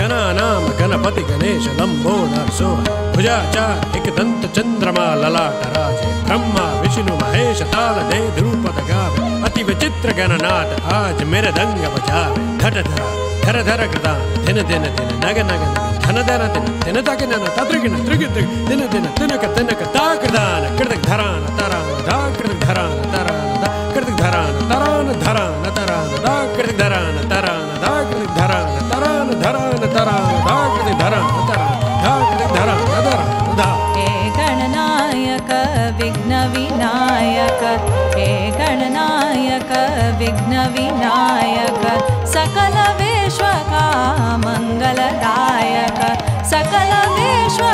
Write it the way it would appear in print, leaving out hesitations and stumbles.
गणानां गणपति गणेश लंबोदर सोह भुजाचार एकदंत चंद्रमा ललाट राजे ब्रह्मा विष्णु महेश ताल दे ध्रुपद गावे अति विचित्र गणनाथ आज मेरे दंग बजावे धट धरा धर धर कृतान दिन दिन दिन नग नग धन धन दिन दिन तक नन तत्रिगिन त्रिगि त्रिग दिन दिन तिनक तिनक ता कृतान कृतक धरान तरान धा कृतक धरान तरान धा कृतक धरान तरान धरान तरान धा कृतक धरान तरान धा कृतक धरान तरान धरान तरान धा कृतक धरान तरान धा कृतक धरान तरान धा हे गणनायक विघ्न विनायक हे गणनायक विघ्न विनायक सकल विश्व का मंगलदायक सकल विश्व